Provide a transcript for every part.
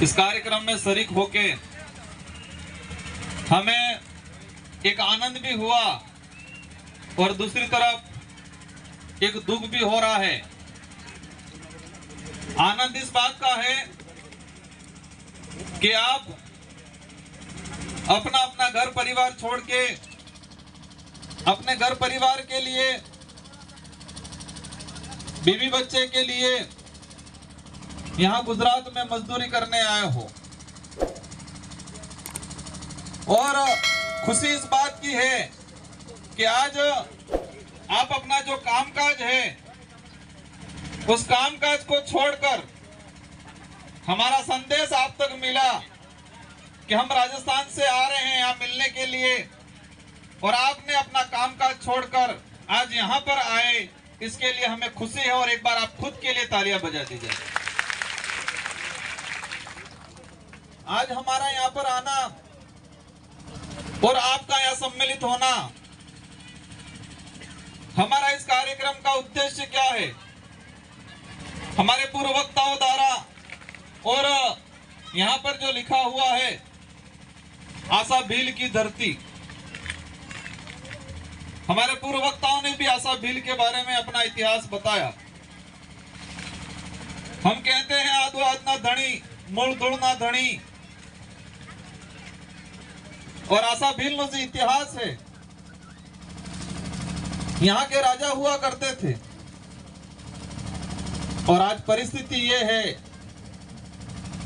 इस कार्यक्रम में शरीक होके हमें एक आनंद भी हुआ और दूसरी तरफ एक दुख भी हो रहा है। आनंद इस बात का है कि आप अपना अपना घर परिवार छोड़ के अपने घर परिवार के लिए, बीवी बच्चे के लिए यहाँ गुजरात में मजदूरी करने आए हो। और खुशी इस बात की है कि आज आप अपना जो कामकाज है उस कामकाज को छोड़कर हमारा संदेश आप तक मिला कि हम राजस्थान से आ रहे हैं यहाँ मिलने के लिए, और आपने अपना कामकाज छोड़कर आज यहाँ पर आए, इसके लिए हमें खुशी है। और एक बार आप खुद के लिए तालियां बजा दीजिए। आज हमारा यहाँ पर आना और आपका यहाँ सम्मिलित होना, हमारा इस कार्यक्रम का उद्देश्य क्या है? हमारे पूर्व वक्ताओं द्वारा और यहाँ पर जो लिखा हुआ है आशा भील की धरती, हमारे पूर्व वक्ताओं ने भी आशा भील के बारे में अपना इतिहास बताया। हम कहते हैं आदो आदना धनी मूल दुड़ना धनी, और आशा भील नो जो इतिहास है, यहाँ के राजा हुआ करते थे। और आज परिस्थिति ये है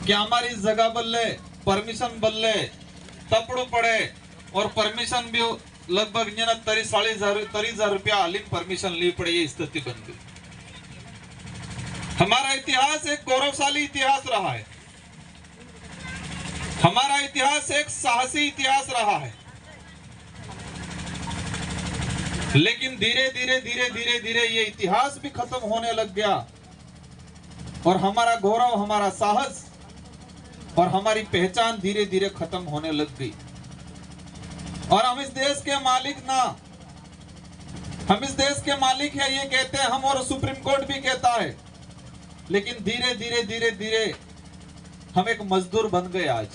कि हमारी जगह बल्ले परमिशन बल्ले तपड़ो पड़े, और परमिशन भी लगभग 30,000 रुपया हालिन परमिशन ली पड़े, ये स्थिति बन गई। हमारा इतिहास एक गौरवशाली इतिहास रहा है, हमारा इतिहास एक साहसी इतिहास रहा है। लेकिन धीरे धीरे धीरे धीरे धीरे ये इतिहास भी खत्म होने लग गया, और हमारा गौरव, हमारा साहस और हमारी पहचान धीरे धीरे खत्म होने लग गई। और हम इस देश के मालिक ना, हम इस देश के मालिक है ये कहते हैं हम, और सुप्रीम कोर्ट भी कहता है। लेकिन धीरे धीरे धीरे धीरे हम एक मजदूर बन गए आज,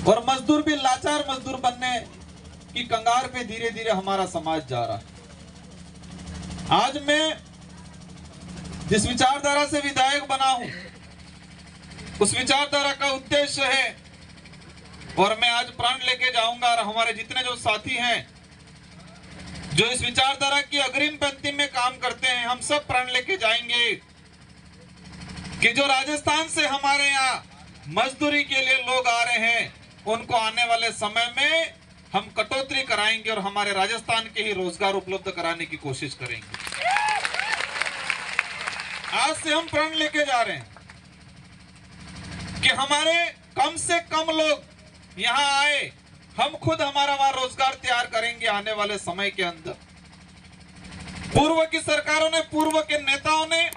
और मजदूर भी लाचार मजदूर बनने की कंगार पे धीरे धीरे हमारा समाज जा रहा है। आज मैं जिस विचारधारा से विधायक बना हूं, उस विचारधारा का उद्देश्य है, और मैं आज प्रण लेके जाऊंगा, और हमारे जितने जो साथी हैं जो इस विचारधारा की अग्रिम पंक्ति में काम करते हैं, हम सब प्रण लेके जाएंगे कि जो राजस्थान से हमारे यहाँ मजदूरी के लिए लोग आ रहे हैं, उनको आने वाले समय में हम कटौती कराएंगे और हमारे राजस्थान के ही रोजगार उपलब्ध कराने की कोशिश करेंगे। आज से हम प्रण लेके जा रहे हैं कि हमारे कम से कम लोग यहाँ आए, हम खुद हमारा वहां रोजगार तैयार करेंगे आने वाले समय के अंदर। पूर्व की सरकारों ने, पूर्व के नेताओं ने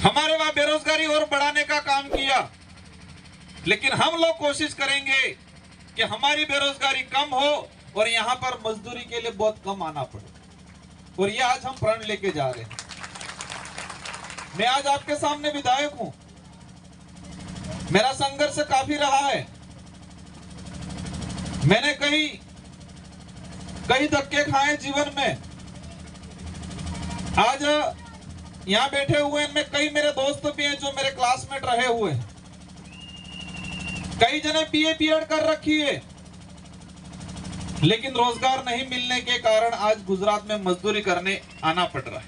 हमारे वहां बेरोजगारी और बढ़ाने का काम किया, लेकिन हम लोग कोशिश करेंगे कि हमारी बेरोजगारी कम हो और यहाँ पर मजदूरी के लिए बहुत कम आना पड़े। और ये आज हम प्रण लेके जा रहे हैं। मैं आज आपके सामने विधायक हूं, मेरा संघर्ष काफी रहा है। मैंने कई धक्के खाए जीवन में। आज यहां बैठे हुए हैं, कई मेरे दोस्त भी हैं जो मेरे क्लासमेट रहे हुए हैं। कई जने बीए बीएड कर रखी है, लेकिन रोजगार नहीं मिलने के कारण आज गुजरात में मजदूरी करने आना पड़ रहा है।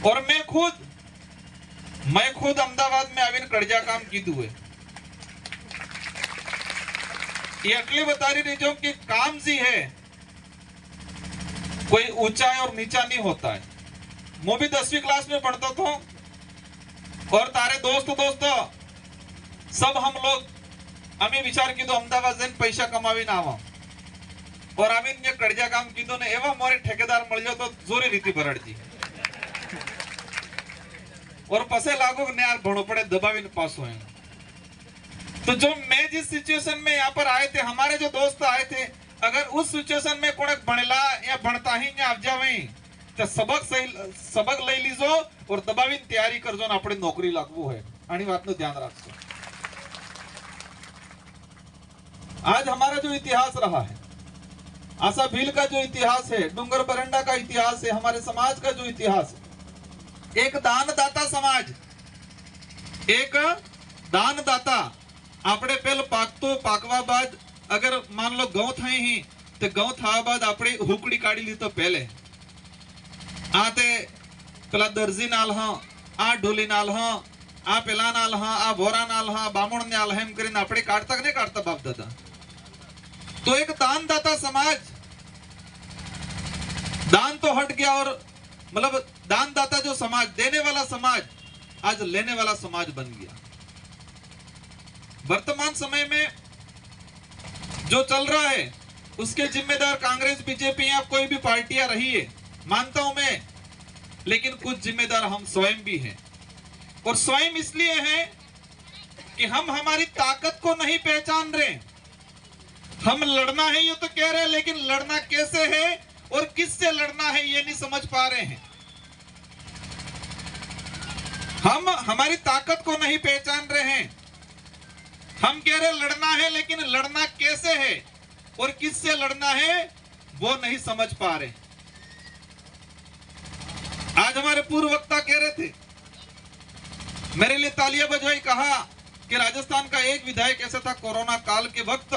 और मैं खुद अहमदाबाद में आविन कर्जा काम कीधु है। ये अटली बता रही जो कि काम जी है, कोई ऊंचा और नीचा नहीं होता है। मैं भी 10वीं क्लास में पढ़ता था, और तारे दोस्त सब हम लोग अमी विचार कीधो अहमदाबाद जैन पैसा कमावी ना आवा, और आमीन ये कर्जा काम कीधो ने एवा मोरे ठेकेदार मिल जाओ तो जोरी रीति भरड़जी, और पसे लागू ने यार भणो पड़े दबावी ने पास हुए। तो जो मैं जिस सिचुएशन में यहाँ पर आए थे, हमारे जो दोस्त आए थे, अगर उस सिचुएशन में कोई बनेला या बनता ही आप जावे तो सबक ले लीजो और दबावीन तैयारी करजो ने આપણે નોકરી લાગવું है આની વાતનું ધ્યાન રાખજો। आज हमारा जो इतिहास रहा है, आशा भील का जो इतिहास है, डूंगर बरंडा का इतिहास है, हमारे समाज का जो इतिहास है, एक दानदाता समाज, एक दानदाता। આપણે પેલ પાકતો પાકવા બાદ અગર માન લો ઘઉં થઈ હી તો ઘઉં થવા બાદ આપણે હુકડી કાઢી લીધો પહેલે આ તે પેલા દરજી નાલ હા આ ઢોલી નાલ હા આ પેલા નાલ હા આ ભોરા નાલ હા બામણ નાલ એમ કરીને આપણે કાઢતા કે નહીં કાઢતા બાપ દાદા। तो एक दानदाता समाज, दान तो हट गया और मतलब दानदाता जो समाज, देने वाला समाज आज लेने वाला समाज बन गया। वर्तमान समय में जो चल रहा है उसके जिम्मेदार कांग्रेस बीजेपी या कोई भी पार्टियां रही है, मानता हूं मैं, लेकिन कुछ जिम्मेदार हम स्वयं भी हैं। और स्वयं इसलिए हैं कि हम हमारी ताकत को नहीं पहचान रहे। हम लड़ना है ये तो कह रहे हैं, लेकिन लड़ना कैसे है और किससे लड़ना है ये नहीं समझ पा रहे हैं। हम हमारी ताकत को नहीं पहचान रहे हैं। हम कह रहे लड़ना है, लेकिन लड़ना कैसे है और किससे लड़ना है वो नहीं समझ पा रहे। आज हमारे पूर्व वक्ता कह रहे थे, मेरे लिए तालियां बजवाई, कहा कि राजस्थान का एक विधायक ऐसा था कोरोना काल के वक्त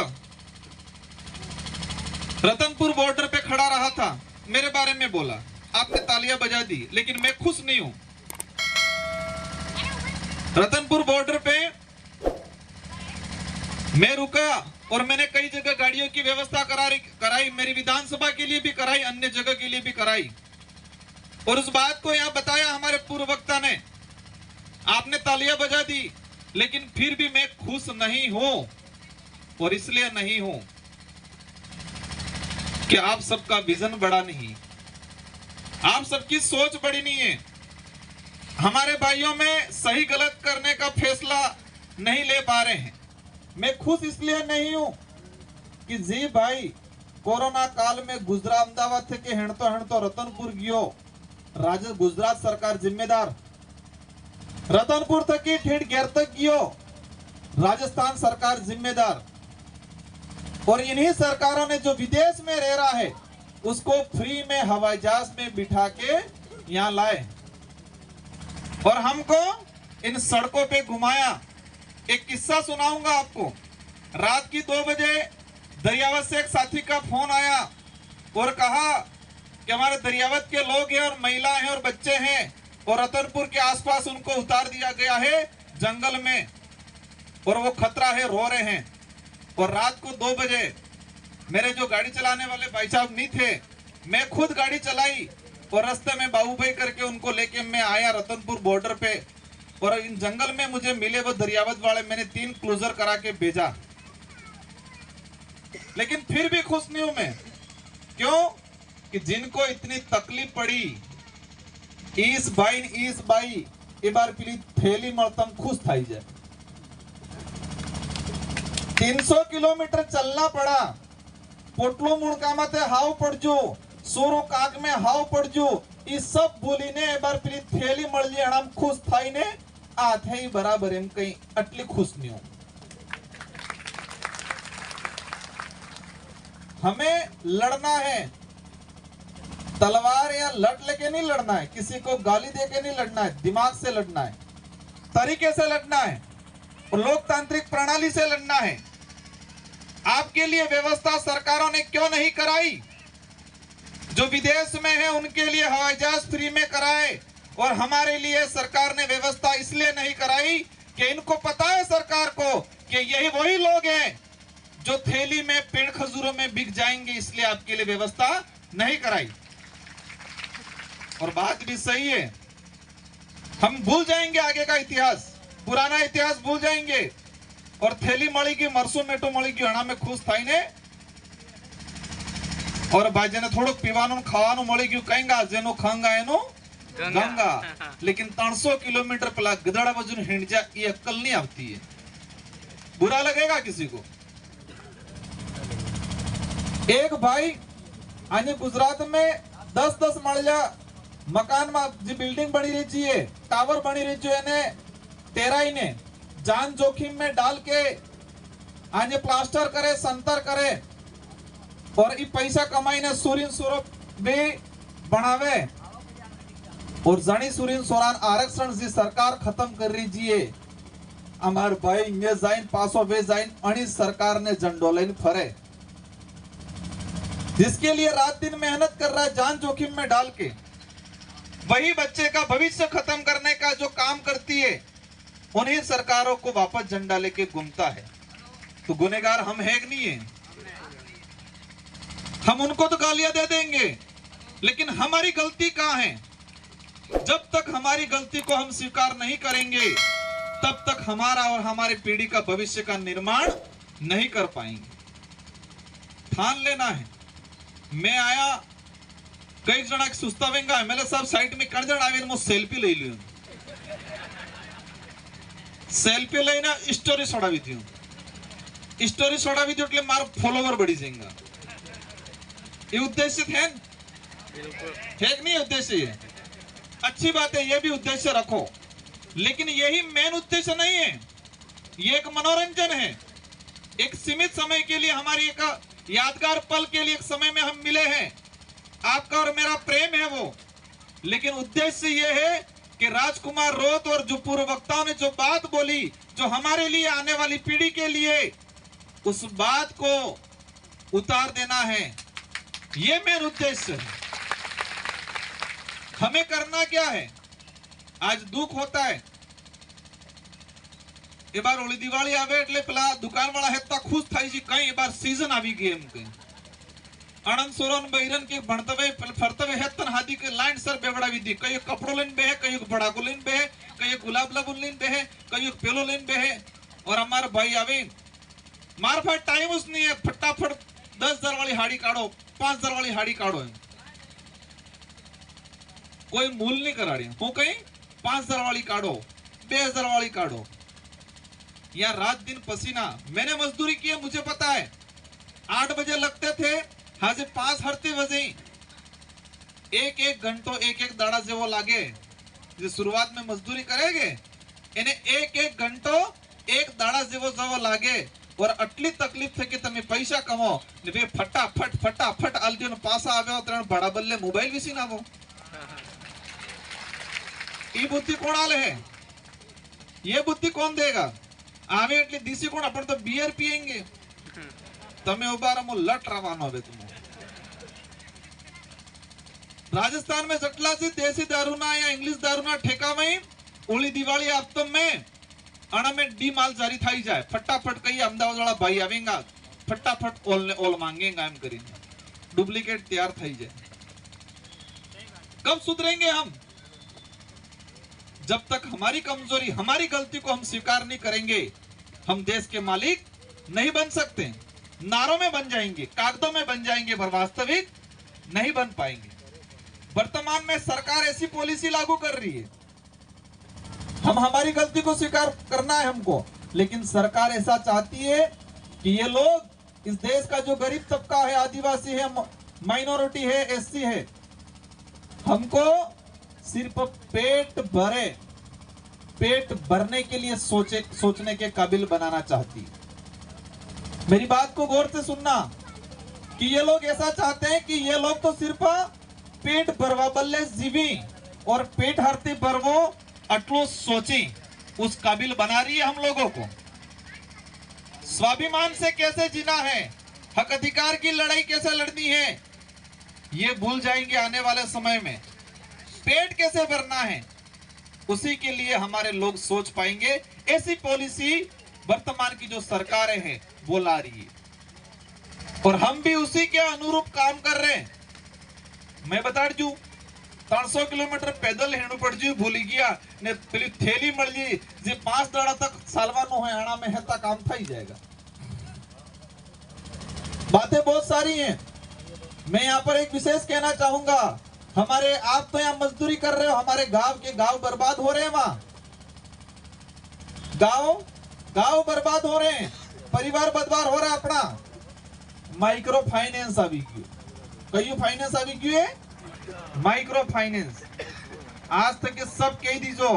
रतनपुर बॉर्डर पे खड़ा रहा था, मेरे बारे में बोला, आपने तालियां बजा दी, लेकिन मैं खुश नहीं हूं। रतनपुर बॉर्डर पे मैं रुका और मैंने कई जगह गाड़ियों की व्यवस्था कराई, मेरी विधानसभा के लिए भी कराई, अन्य जगह के लिए भी कराई। और उस बात को यहां बताया हमारे पूर्व वक्ता ने, आपने तालियां बजा दी, लेकिन फिर भी मैं खुश नहीं हूं। और इसलिए नहीं हूं कि आप सबका विजन बड़ा नहीं, आप सबकी सोच बड़ी नहीं है, हमारे भाइयों में सही गलत करने का फैसला नहीं ले पा रहे हैं। मैं खुश इसलिए नहीं हूं कि जी भाई कोरोना काल में गुजरा अमदावाद थे कि हेणतो रतनपुर गयो, गुजरात सरकार जिम्मेदार, रतनपुर थकी ठेठ घेर तक गयो, राजस्थान सरकार जिम्मेदार। और इन्हीं सरकारों ने जो विदेश में रह रहा है उसको फ्री में हवाई जहाज में बिठा के यहां लाए और हमको इन सड़कों पे घुमाया। एक किस्सा सुनाऊंगा आपको। रात की 2 बजे दरियावत से एक साथी का फोन आया और कहा कि हमारे दरियावत के लोग हैं और महिला हैं और बच्चे हैं और रतनपुर के आसपास उनको उतार दिया गया है जंगल में और वो खतरा है, रो रहे हैं। और रात को 2 बजे मेरे जो गाड़ी चलाने वाले भाई साहब नहीं थे, मैं खुद गाड़ी चलाई और रास्ते में बाबू भाई करके उनको लेके मैं आया रतनपुर बॉर्डर पे। और इन जंगल में मुझे मिले वो दरियावत वाले, मैंने 3 क्रूजर करा के भेजा, लेकिन फिर भी खुश नहीं हूं मैं। क्यों? कि जिनको इतनी तकलीफ पड़ी, इस बाई एक बार पीली थैली मरतम खुश थाई जाए। 300 किलोमीटर चलना पड़ा, पोटलो मुड़का में हाव पड़जो, सोरो काग में हाव पड़जो, इस सब बोली ने एक बार पीली थैली मळ ली हम खुश थाई ने आ थे बराबर एम कहीं अटली खुश नहीं हूं। हमें लड़ना है, तलवार या लट लेके नहीं लड़ना है, किसी को गाली देके नहीं लड़ना है, दिमाग से लड़ना है, तरीके से लड़ना है और लोकतांत्रिक प्रणाली से लड़ना है। आपके लिए व्यवस्था सरकारों ने क्यों नहीं कराई? जो विदेश में है उनके लिए हवाई जहाज फ्री में कराए और हमारे लिए सरकार ने व्यवस्था इसलिए नहीं कराई कि इनको पता है सरकार को कि यही वही लोग हैं जो थैली में पेड़ खजूरों में बिक जाएंगे, इसलिए आपके लिए व्यवस्था नहीं कराई। और बात भी सही है, हम भूल जाएंगे आगे का इतिहास, पुराना इतिहास भूल जाएंगे और थैली मળી ગઈ, મરસું મેટું મળી ગયું, એના મેં ખુશ થઈને और भाई ने थोड़ું પીવાનું ખાવાનું મળી ગયું, કઈંગા જેનો ખંગા એનો ગંગા। लेकिन 300 किलोमीटर પેલા ગધડા બાજુ હિંડજા ये अक्कल नहीं आती है। बुरा लगेगा किसी को? एक भाई आज गुजरात में 10-10 मळ्या मकान में जी बिल्डिंग बनी रही चाहिए, टावर बनी रही चाहिए, तेराई ने जान जोखिम में डाल के आज प्लास्टर करे, संतर करे और ये पैसा कमाई ने सूरीन सूरप भी बनावे और जनी सूरीन सोरान आरक्षण जी सरकार खत्म कर रही जिए अमार भाई ये जाइन पासो वे जाइन अणी सरकार ने झंडो लेन फरे, जिसके लिए रात दिन मेहनत कर रहा है जान जोखिम में डाल के, वही बच्चे का भविष्य खत्म करने का जो काम करती है उन्हीं सरकारों को वापस झंडा लेके घूमता है। तो गुनहगार हम है कि नहीं है? हम उनको तो गालियां दे देंगे, लेकिन हमारी गलती कहां है? जब तक हमारी गलती को हम स्वीकार नहीं करेंगे तब तक हमारा और हमारी पीढ़ी का भविष्य का निर्माण नहीं कर पाएंगे। ठान लेना है। मैं आया कई जना सुस्तावेंगा मेरे सब साइड में कर जण आवे सेल्फी ले लियो, सेल्फी लेना स्टोरी छोड़ावी थी, स्टोरी छोड़ावी थी એટલે મારો ફોલોવર बढ़ी जाएगा। ये उद्देश्य है कि नहीं? उद्देश्य है, अच्छी बात है, ये भी उद्देश्य रखो, लेकिन यही मेन उद्देश्य नहीं है। ये एक मनोरंजन है, एक सीमित समय के लिए, हमारी एक यादगार पल के लिए एक समय में हम मिले हैं, आपका और मेरा प्रेम है वो। लेकिन उद्देश्य ये है कि राजकुमार रोत और जो पूर्व वक्ताओं ने जो बात बोली, जो हमारे लिए आने वाली पीढ़ी के लिए उस बात को उतार देना है, ये मेन उद्देश्य है। हमें करना क्या है? आज दुख होता है, ए बार ओली दिवाળી આવે એટલે પેલા દુકાનવાળા હેતા ખુશ થાય છે, કઈ એ બાર સીઝન આવી ગઈ એમ કઈ આનંદ સોરન બૈરન કે ભણતવે ફરતવે હેતન હાદી કે લાઈન સર બેવડાવી દી, કઈ કપડો લઈને બેહે, કઈ બડાકો લઈને બેહે, કઈ ગુલાબ લબુન લઈને બેહે, કઈ પેલો લઈને બેહે, और हमारा भाई आवे मार पास टाइम उस नहीं है, फटाफट 10,000 वाली हाड़ी काढ़ो, 5,000 वाली हाड़ी काढ़ो, कोई मूल नहीं करा रही हूं कहीं 5,000 वाली काढ़ो, 2,000 वाली काढ़ो, या रात दिन पसीना। मैंने मजदूरी की है, मुझे पता है। 8 बजे लगते थे, हाजे 5 हरते बजे, एक घंटो एक दाड़ा से वो लागे, जो शुरुआत में मजदूरी करेंगे इन्हें एक घंटो एक दाड़ा से वो लागे, और अटली तकलीफ थे कि तमे पैसा कमाओ ने वे फटाफट आलदियों पासा आवे और त्रण बड़ा बल्ले मोबाइल विसी ना वो। ये बुद्धि कौन आले है? ये बुद्धि कौन देगा? आवे એટલે દીસી કોણ? अपन तो बियर पिएंगे, तमे उबारा मो लट रवानो હવે तुम। राजस्थान में जटला से देसी दारू ना या इंग्लिश दारू ना ठेका में ओली दिवाળી आपतो में अणा में डी माल जारी थाई जाए, फटाफट कई अहमदाबाद वाला भाई आवेगा, फटाफट ओल ने ओल मांगेगा, एम करीने डुप्लीकेट तैयार थाई जाए। कब सुधरेंगे हम? जब तक हमारी कमजोरी, हमारी गलती को हम स्वीकार नहीं करेंगे, हम देश के मालिक नहीं बन सकते। नारों में बन जाएंगे, कागजों में बन जाएंगे, पर वास्तविक नहीं बन पाएंगे। वर्तमान में सरकार ऐसी पॉलिसी लागू कर रही है, हम हमारी गलती को स्वीकार करना है हमको, लेकिन सरकार ऐसा चाहती है कि ये लोग, इस देश का जो गरीब तबका है, आदिवासी है, माइनॉरिटी है, एससी है, हमको सिर्फ पेट भरने के लिए सोचने के काबिल बनाना चाहती है। मेरी बात को गौर से सुनना कि ये लोग ऐसा चाहते हैं कि ये लोग तो सिर्फ पेट भरवा बल्ले जीवी और पेट हरती भरवो अटलो सोची, उस काबिल बना रही है हम लोगों को। स्वाभिमान से कैसे जीना है, हक अधिकार की लड़ाई कैसे लड़नी है, ये भूल जाएंगे आने वाले समय में। पेट कैसे भरना है, उसी के लिए हमारे लोग सोच पाएंगे। ऐसी पॉलिसी वर्तमान की जो सरकारें हैं वो ला रही है, और हम भी उसी के अनुरूप काम कर रहे हैं। मैं बता दू 300 किलोमीटर पैदल हेणु पड़ जू, भूली गया ने पेली थैली मळ जी जे 5 दाड़ा तक सालवानो है आना में हेता काम थई जाएगा। बातें बहुत सारी हैं, मैं यहाँ पर एक विशेष कहना चाहूंगा। हमारे, आप तो यहाँ मजदूरी कर रहे हो, हमारे गांव बर्बाद हो रहे हैं, वहां गांव बर्बाद हो रहे हैं, परिवार बर्बाद हो रहा है अपना। माइक्रो फाइनेंस आ गई, कई फाइनेंस आ गई है, माइक्रो फाइनेंस आज तक के सब कह दीजो,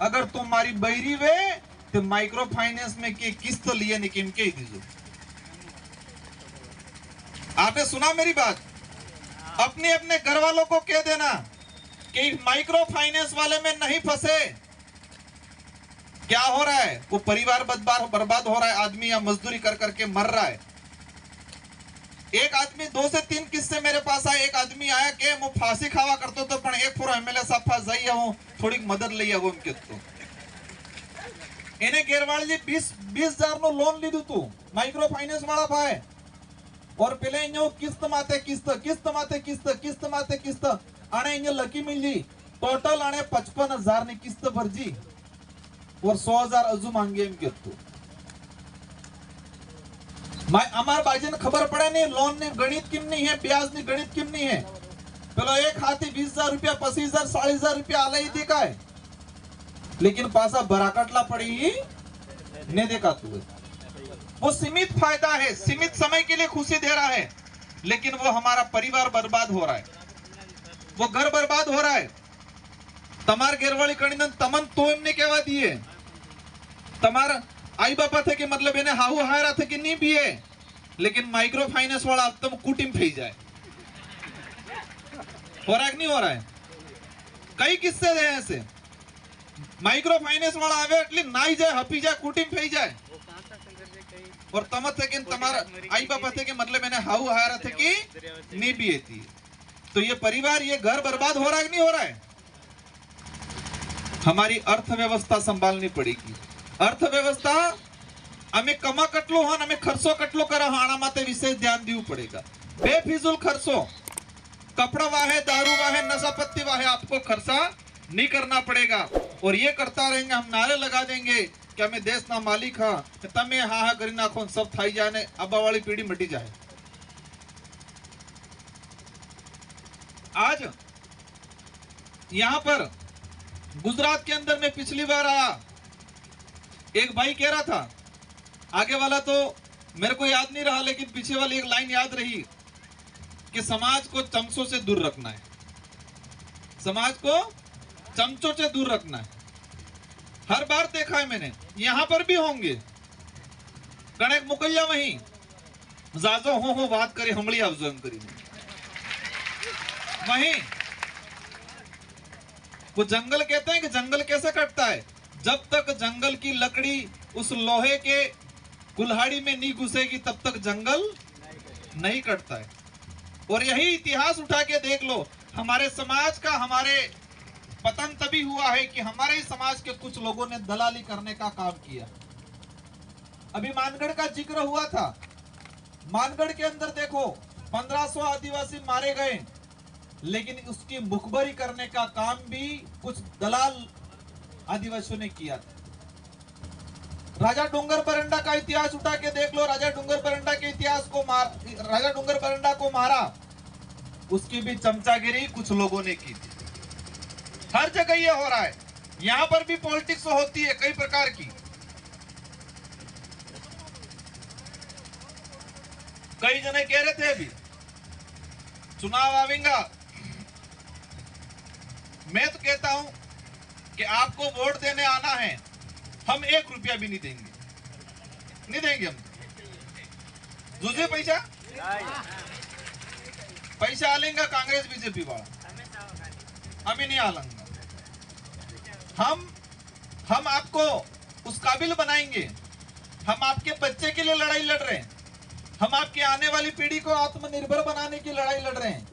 अगर तुम्हारी बैरी वे तो माइक्रो फाइनेंस में के किस्त लिए निकिम कह दीजो। आपने सुना मेरी बात? अपने अपने घर वालों को कह देना कि माइक्रो फाइनेंस वाले में नहीं फंसे। क्या हो रहा है? वो परिवार बर्बाद हो रहा है, आदमी या मजदूरी कर करके मर रहा है। एक आदमी 2 से 3 किस्से मेरे पास आए। एक आदमी आया कि मैं फांसी खावा करतो तो पण एक पूरा एमएलए साहब पास जाई हूं, थोड़ी मदद लई आवो एम केतो। એને ગેરવાળજી 20,000 નો લોન લીધું તું માઇક્રો ફાઇનાન્સ વાળા ભાઈ, और પેલે એનો કિસ્ત માથે કિસ્ત માથે કિસ્ત આને એને લકી મિલી ટોટલ આને 55,000 ની કિસ્ત ભરજી और 100,000 અજુ માંગે એમ કેતું। અમાર બાજીને ખબર પડે નહીં લોન ની ગણિત કેમની है, ब्याज ની गणित કેમની है। પેલો એક હાથી 20,000 રૂપિયા 25,000 40,000 રૂપિયા આલઈ દેખાય, लेकिन पासा बराकटला पड़ी नहीं देखा तू। वो सीमित फायदा है, सीमित समय के लिए खुशी दे रहा है, लेकिन वो हमारा परिवार बर्बाद हो रहा है, वो घर बर्बाद हो रहा है। तमार गेरवाली कणीने तमन तो एमने कहवा दिए, तमार आई बापा थे कि मतलब इन्हें हाहू हायरा थे कि नहीं पिए, लेकिन माइक्रो फाइनेंस वाला अब तुम कुटिम फई जाए। हो रहा है कि नहीं हो रहा है? कई किस्से हैं ऐसे। माइक्रो फाइनेंस वाला आवे એટલે નાઈ જાય, હપી જાય, કુટીમ થઈ જાય, और तमत थे कि तुम्हारा आई बापा थे कि मतलब मैंने हाउ हायरा थे कि नहीं भी थी। तो ये परिवार, ये घर बर्बाद हो रहा है कि नहीं हो रहा है? हमारी अर्थव्यवस्था संभालनी पड़ेगी। अर्थव्यवस्था हमें कमा कटलो हो, हमें खर्चो कटलो करा हो, आना माते विशेष ध्यान देવું पड़ेगा। बेफिजूल खर्चो, कपड़ा वाहे, दारू वाहे, नशा पत्ती वाहे आपको खर्चा नहीं करना पड़ेगा। और ये करता रहेंगे, हम नारे लगा देंगे कि हमें देश ना मालिक हाँ, तमे हाँ हाँ करी नाखो, सब थाई जाने, अब्बा वाली पीढ़ी मटी जाए। आज यहां पर गुजरात के अंदर में पिछली बार आया, एक भाई कह रहा था, आगे वाला तो मेरे को याद नहीं रहा, लेकिन पीछे वाली एक लाइन याद रही कि समाज को चमचों से दूर रखना है, समाज को चमचों से दूर रखना है। हर बार देखा है मैंने, यहां पर भी होंगे गणेक मुकैया वही जाजो हो बात करे हमड़ी आवजो एम करी वही। वो जंगल कहते हैं कि जंगल कैसे कटता है, जब तक जंगल की लकड़ी उस लोहे के कुल्हाड़ी में नहीं घुसेगी तब तक जंगल नहीं कटता है। और यही इतिहास उठा के देख लो, हमारे समाज का हमारे पतन तभी हुआ है कि हमारे समाज के कुछ लोगों ने दलाली करने का काम किया। अभी मानगढ़ का जिक्र हुआ था, मानगढ़ के अंदर देखो 1500 आदिवासी मारे गए, लेकिन उसकी मुखबरी करने का काम भी कुछ दलाल आदिवासियों ने किया था। राजा डूंगर परंडा का इतिहास उठा के देख लो, राजा डूंगर परंडा के इतिहास को राजा डूंगर परंडा को मारा, उसकी भी चमचागिरी कुछ लोगों ने की थी। हर जगह ये हो रहा है, यहां पर भी पॉलिटिक्स होती है कई प्रकार की। कई जने कह रहे थे अभी चुनाव आवेगा, मैं तो कहता हूं कि आपको वोट देने आना है, हम 1 रुपया भी नहीं देंगे, नहीं देंगे हम। दूसरे पैसा आलेंगे कांग्रेस बीजेपी वाला, हम ही नहीं आलेंगे। हम आपको उस काबिल बनाएंगे, हम आपके बच्चे के लिए लड़ाई लड़ रहे हैं, हम आपकी आने वाली पीढ़ी को आत्मनिर्भर बनाने की लड़ाई लड़ रहे हैं।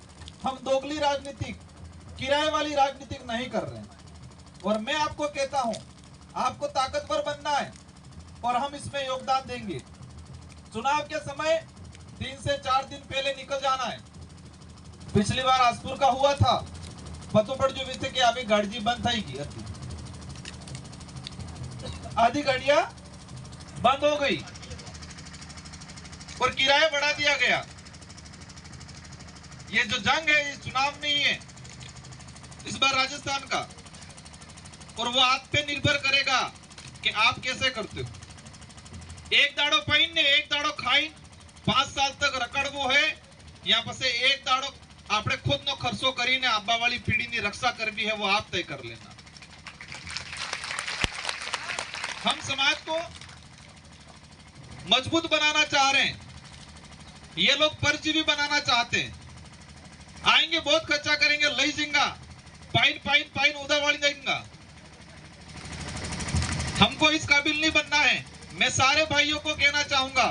हम दोगली राजनीतिक, किराए वाली राजनीतिक नहीं कर रहे हैं। और मैं आपको कहता हूं, आपको ताकतवर बनना है और हम इसमें योगदान देंगे। चुनाव के समय 3 से 4 दिन पहले निकल जाना है। पिछली बार आसपुर का हुआ था, पतो पड़ जो थे कि अभी गाड़ी बंद थी, आधी गाड़ियां बंद हो गई और किराया बढ़ा दिया गया। ये जो जंग है, ये चुनाव नहीं है इस बार राजस्थान का, और वो आप पे निर्भर करेगा कि आप कैसे करते हो। एक दाड़ो पहिन ने एक दाड़ो खाई, 5 साल तक रकड़ वो है, यहाँ पर से एक दाड़ो આપણે ખુદનો ખર્ચો કરીને આવવાવાળી પેઢીની રક્ષા કરવી है वो आप तय कर लेना। हम समाज को मजबूत बनाना चाह रहे हैं, ये लोग परजीवी बनाना चाहते हैं। आएंगे बहुत खर्चा करेंगे, लई जिंगा पाइन पाइन पाइन उधर वाली देंगे। हमको इस काबिल नहीं बनना है। मैं सारे भाइयों को कहना चाहूंगा,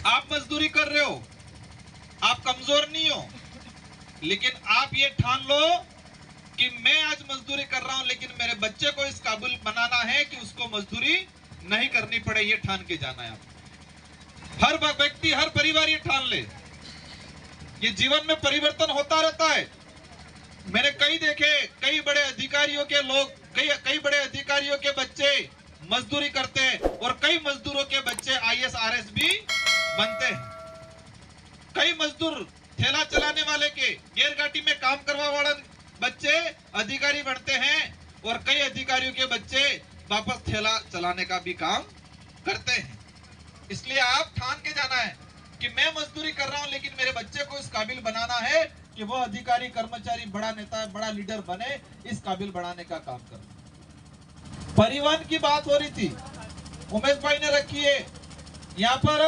आप मजदूरी कर रहे हो, आप कमजोर नहीं हो, लेकिन आप ये ठान लो कि मैं आज मजदूरी कर रहा हूं, लेकिन मेरे बच्चे को इस काबिल बनाना है कि उसको मजदूरी नहीं करनी पड़े। ये ठान के जाना है आप। हर व्यक्ति, हर परिवार ये ठान ले। ये जीवन में परिवर्तन होता रहता है। मैंने कई देखे, कई बड़े अधिकारियों के लोग, कई बड़े अधिकारियों के बच्चे मजदूरी करते हैं और कई मजदूरों के बच्चे IAS RS भी बनते हैं। कई मजदूर ठेला चलाने वाले के, गेरगाटी में काम करवा वाले बच्चे अधिकारी बनते हैं और कई अधिकारियों के बच्चे वापस ठेला चलाने का भी काम करते हैं। इसलिए आप ठान के जाना है कि मैं मजदूरी कर रहा हूं, लेकिन मेरे बच्चे को इस काबिल बनाना है कि वो अधिकारी, कर्मचारी, बड़ा नेता, बड़ा लीडर बने, इस काबिल बनाने का काम करना। परिवहन की बात हो रही थी, उमेश भाई ने रखी है। यहाँ पर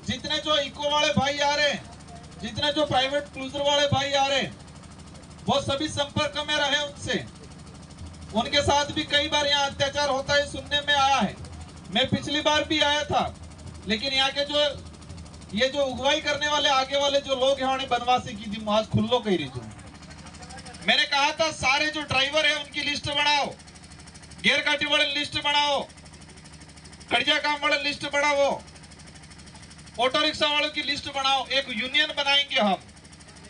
जितने जो इको वाले भाई आ रहे हैं, जितने जो प्राइवेट क्रूजर वाले भाई आ रहे हैं, वो सभी संपर्क में रहे उनसे। उनके साथ भी कई बार यहाँ अत्याचार होता है सुनने में आया है। मैं पिछली बार भी आया था, लेकिन यहाँ के ये जो अगुवाई करने वाले आगे वाले जो लोग हैं, बनवासी की थी आज खुल्लो कही रही थी। मैंने कहा था सारे जो ड्राइवर है उनकी लिस्ट बनाओ, गेरगाटी वाले लिस्ट बनाओ, कड़िया काम वाले लिस्ट बनाओ, ऑटो रिक्शा वालों की लिस्ट बनाओ। एक यूनियन बनाएंगे हम।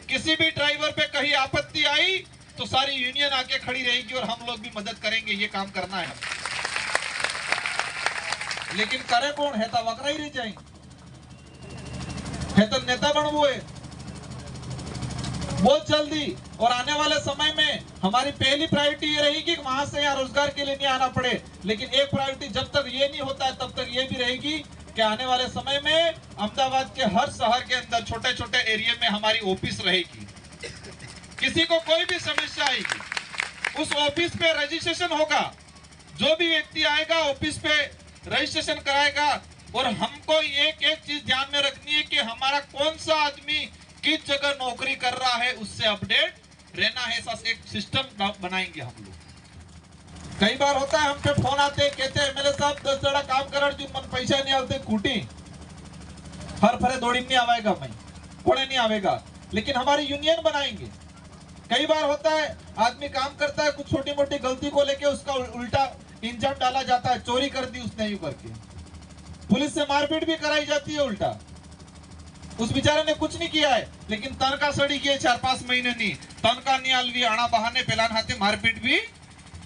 किसी भी ड्राइवर पे कहीं आपत्ति आई तो सारी यूनियन आके खड़ी रहेगी और हम लोग भी मदद करेंगे। ये काम करना है, लेकिन करे कौन है? तो वकरा ही रह जाएंगे, है तो नेता बनवो है बहुत जल्दी। और आने वाले समय में हमारी पहली प्रायोरिटी ये रहेगी कि वहां से यहाँ रोजगार के लिए नहीं आना पड़े। लेकिन एक प्रायोरिटी जब तक ये नहीं होता है तब तक ये भी रहेगी कि आने वाले समय में अहमदाबाद के हर शहर के अंदर छोटे छोटे एरिया में हमारी ऑफिस रहेगी। किसी को कोई भी समस्या आएगी, उस ऑफिस पे रजिस्ट्रेशन होगा। जो भी व्यक्ति आएगा ऑफिस पे रजिस्ट्रेशन कराएगा। और हमको एक एक चीज ध्यान में रखनी है कि हमारा कौन सा आदमी किस जगह नौकरी कर रहा है, उससे अपडेट रहना है। ऐसा एक सिस्टम बनाएंगे हम लोग। कई बार होता है हम पे फोन आते हैं, कहते हैं MLA साहब 10 जड़ा काम कर मन पैसा नहीं आते, कूटी हर फरे दौड़ी नहीं आवेगा, मैं कोड़े नहीं आवेगा। लेकिन हमारी यूनियन बनाएंगे। कई बार होता है आदमी काम करता है, कुछ छोटी मोटी गलती को लेके उसका उल्टा इंजन डाला जाता है, चोरी कर दी उसने यूं करके, पुलिस से मारपीट भी कराई जाती है उल्टा। उस बेचारे ने कुछ नहीं किया है, लेकिन तनखा सड़ी किए 4-5 महीने नहीं, तनखा नहीं आलवी आना बहाने पेलान हाथे मारपीट भी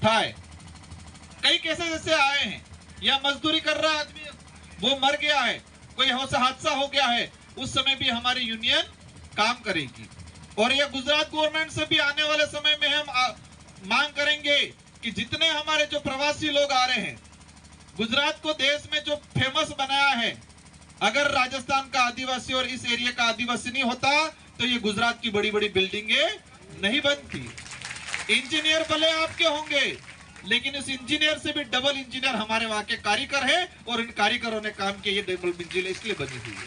थाए। कई केसेस ऐसे आए हैं, या मजदूरी कर रहा आदमी वो मर गया है, कोई हादसा हो गया है, उस समय भी हमारी यूनियन काम करेगी। और ये गुजरात गवर्नमेंट से भी आने वाले समय में हम मांग करेंगे कि जितने हमारे जो प्रवासी लोग आ रहे हैं, गुजरात को देश में जो फेमस बनाया है, अगर राजस्थान का आदिवासी और इस एरिया का आदिवासी नहीं होता तो ये गुजरात की बड़ी बड़ी बिल्डिंगें नहीं बनती। इंजीनियर भले आपके होंगे, लेकिन इस इंजीनियर से भी डबल इंजीनियर हमारे वहां के कारीगर है, और इन कारीगरों ने काम किया, ये डबल मंजिल इसलिए बनी हुई है।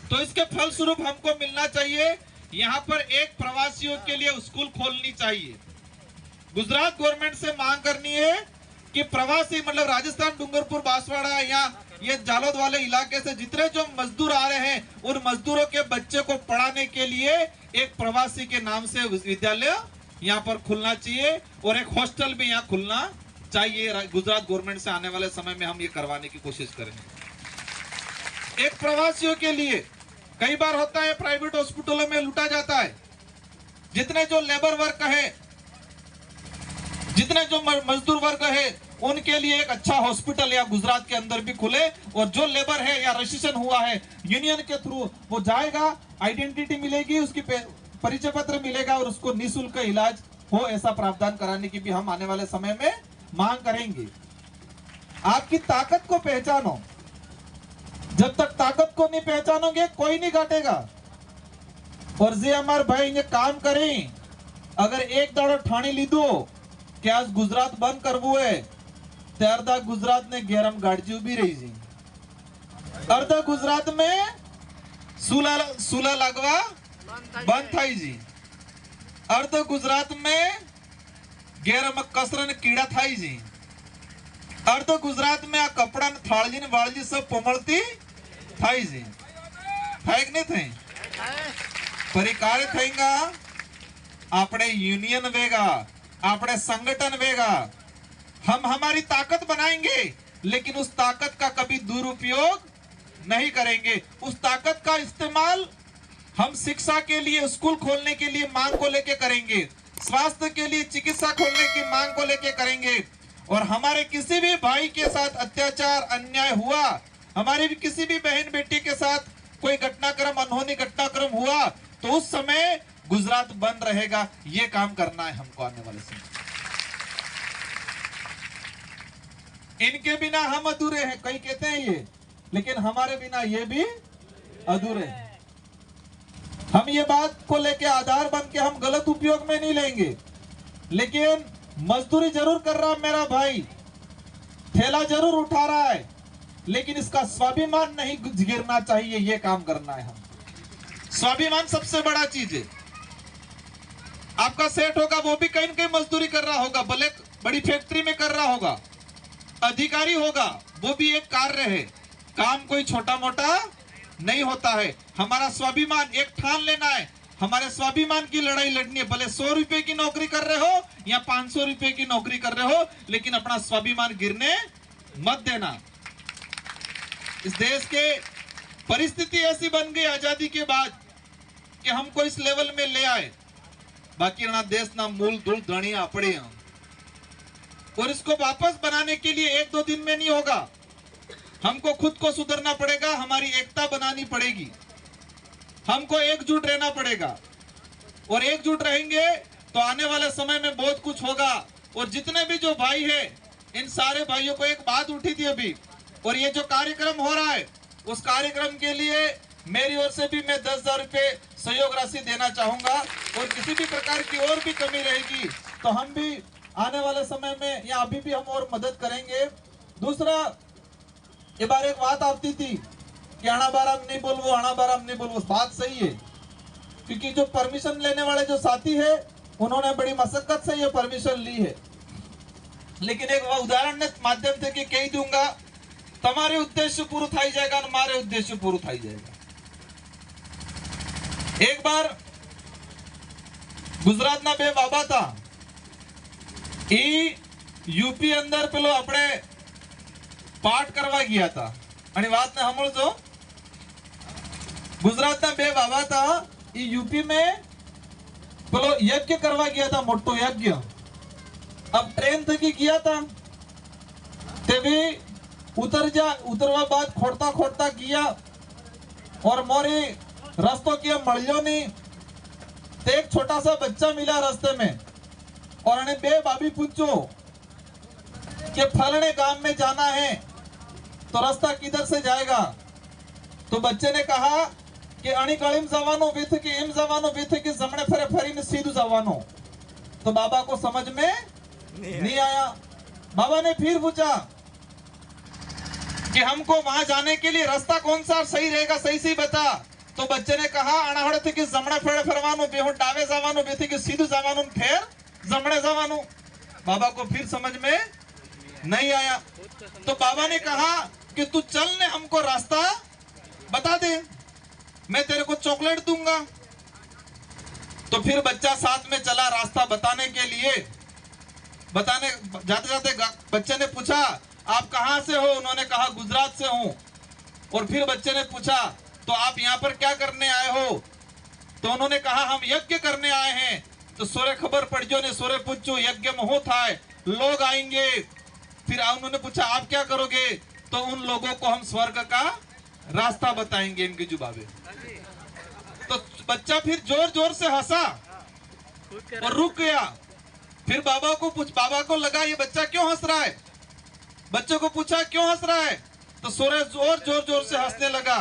तो इसके फलस्वरूप हमको मिलना चाहिए, यहाँ पर एक प्रवासियों के लिए स्कूल खोलनी चाहिए। गुजरात गवर्नमेंट से मांग करनी है कि प्रवासी मतलब राजस्थान डूंगरपुर बांसवाड़ा या ये जालोद वाले इलाके से जितने जो मजदूर आ रहे हैं, उन मजदूरों के बच्चे को पढ़ाने के लिए एक प्रवासी के नाम से विद्यालय यहाँ पर खुलना चाहिए, और एक हॉस्टल भी यहाँ खुलना चाहिए। गुजरात गवर्नमेंट से आने वाले समय में हम ये करवाने की कोशिश करेंगे। एक प्रवासियों के लिए कई बार होता है प्राइवेट हॉस्पिटलों में लूटा जाता है। जितने जो लेबर वर्क है, जितने जो मजदूर वर्ग है, उनके लिए एक अच्छा हॉस्पिटल या गुजरात के अंदर भी खुले, और जो लेबर है या रजिस्ट्रेशन हुआ है यूनियन के थ्रू, वो जाएगा, आइडेंटिटी मिलेगी, उसकी परिचय पत्र मिलेगा और उसको निःशुल्क इलाज हो, ऐसा प्रावधान कराने की भी हम आने वाले समय में मांग करेंगे। आपकी ताकत को पहचानो। जब तक ताकत को नहीं पहचानोगे कोई नहीं काटेगा। और जे हमारे भाई ये काम करें, अगर एक दाड़ो ठाणी लीधो कि आज गुजरात बंद करवू है, तो अर्धा गुजरात ने गैरम गाड़ी उभी रही जी, अर्धा गुजरात में सूला लागवा बंद थाई जी, अर्ध गुजरात में गैरम कसरन कीड़ा थाई जी, अर्ध गुजरात में आ कपड़ा ने थाळजी ने वाळजी सब पोमळती थाई जी, थाई नहीं थे परिकार थेगा आपने यूनियन वेगा, आपने संगठन वेगा, हम हमारी ताकत बनाएंगे, लेकिन उस ताकत का कभी दुरुपयोग नहीं करेंगे। उस ताकत का इस्तेमाल हम शिक्षा के लिए, स्कूल खोलने के लिए मांग को लेके करेंगे, स्वास्थ्य के लिए चिकित्सा खोलने की मांग को लेके करेंगे। और हमारे किसी भी भाई के साथ अत्याचार अन्याय हुआ, हमारी भी किसी भी बहन बेटी के साथ कोई घटनाक्रम अनहोनी घटनाक्रम हुआ, तो उस समय गुजरात बंद रहेगा। ये काम करना है हमको आने वाले समय। इनके बिना हम अधूरे हैं, कई कहते हैं ये, लेकिन हमारे बिना ये भी अधूरे हैं। हम ये बात को लेके आधार बन के हम गलत उपयोग में नहीं लेंगे, लेकिन मजदूरी जरूर कर रहा मेरा भाई, थैला जरूर उठा रहा है, लेकिन इसका स्वाभिमान नहीं गिरना चाहिए। ये काम करना है हम। स्वाभिमान सबसे बड़ा चीज है। आपका सेठ होगा, वो भी कहीं न कहीं मजदूरी कर रहा होगा, भले बड़ी फैक्ट्री में कर रहा होगा, अधिकारी होगा, वो भी एक कार्य है। काम कोई छोटा मोटा नहीं होता है। हमारा स्वाभिमान एक ठान लेना है, हमारे स्वाभिमान की लड़ाई लड़नी है। भले 100 रुपए की नौकरी कर रहे हो या 500 रुपए की नौकरी कर रहे हो, लेकिन अपना स्वाभिमान गिरने मत देना। इस देश के परिस्थिति ऐसी बन गई आजादी के बाद कि हमको इस लेवल में ले आए, बाकी ना देश ना मूल धूल धनिया पड़े हैं। और इसको वापस बनाने के लिए 1-2 दिन में नहीं होगा, हमको खुद को सुधरना पड़ेगा, हमारी एकता बनानी पड़ेगी, हमको एकजुट रहना पड़ेगा। और एकजुट रहेंगे तो आने वाले समय में बहुत कुछ होगा। और जितने भी जो भाई है, इन सारे भाइयों को एक बात उठी थी अभी, और ये जो कार्यक्रम हो रहा है, उस कार्यक्रम के लिए मेरी ओर से भी मैं 10,000 रुपए सहयोग राशि देना चाहूंगा। और किसी भी प्रकार की और भी कमी रहेगी तो हम भी आने वाले समय में या अभी भी हम और मदद करेंगे। दूसरा, ये बार एक बात आती थी कि आना बार हम नहीं बोलवो, आना बार हम नहीं बोलवो। बात सही है, क्योंकि जो परमिशन लेने वाले जो साथी है, उन्होंने बड़ी मशक्कत से ये परमिशन ली है। लेकिन एक उदाहरण के माध्यम से कि कही दूंगा, तुम्हारे उद्देश्य पूरा थाई जाएगा और हमारे उद्देश्य पूरा थाई जाएगा। एक बार गुजरात ना बे बाबा था, यूपी अंदर पेलो अपने पाठ करवा गया था। आणि बात ने हमळजो, गुजरात ना बे बाबा था, यूपी में पेलो यज्ञ करवा गया था, मोटो यज्ञ। अब ट्रेन थकी गया था, ते भी उतरवा बाद खोड़ता खोड़ता गया और मोरी रस्तो किया मळ्यो नहीं। तो एक छोटा सा बच्चा मिला रास्ते में और उन्हें बे बाबी पूछो कि फलाने गांव में जाना है तो रास्ता किधर से जाएगा। तो बच्चे ने कहा कि अणिकळीम जवानो बीथ की एम जवानो बीथ की जमणे फरे फरी ने सीधू जवानो। तो बाबा को समझ में नहीं आया। बाबा ने फिर पूछा कि हमको वहां जाने के लिए रास्ता कौन सा सही रहेगा, सही से बता। तो बच्चे ने कहा अणाहड़ थे कि जमणे फरे फरवानो, बेहो डावे जवानो, बेथे कि सीधू जवानो, फेर जमणे जवानो। बाबा को फिर समझ में नहीं आया। तो बाबा ने कहा कि तू चल ने हमको रास्ता बता दे, मैं तेरे को चॉकलेट दूंगा। तो फिर बच्चा साथ में चला रास्ता बताने के लिए। बताने जाते जाते बच्चे ने पूछा आप कहां से हो। उन्होंने कहा गुजरात से हूं। और फिर बच्चे ने पूछा तो आप यहाँ पर क्या करने आए हो। तो उन्होंने कहा हम यज्ञ करने आए हैं। तो सोरे खबर पड़ जो ने सोरे पूछो यज्ञ में हो था लोग आएंगे। फिर उन्होंने पूछा आप क्या करोगे। तो उन लोगों को हम स्वर्ग का रास्ता बताएंगे इनके जुबाबे। तो बच्चा फिर जोर जोर से हंसा और रुक गया। फिर बाबा को लगा ये बच्चा क्यों हंस रहा है। बच्चे को पूछा क्यों हंस रहा है। तो सोरे जोर जोर से हंसने लगा।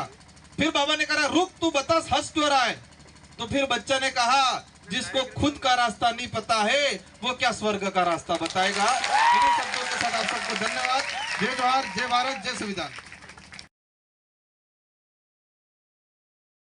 फिर बाबा ने कहा रुक तू बता हंस क्यों रहा है। तो फिर बच्चा ने कहा, जिसको खुद का रास्ता नहीं पता है वो क्या स्वर्ग का रास्ता बताएगा। इन्हीं शब्दों के साथ आप सबको धन्यवाद। जय जोहार, जय भारत, जय संविधान।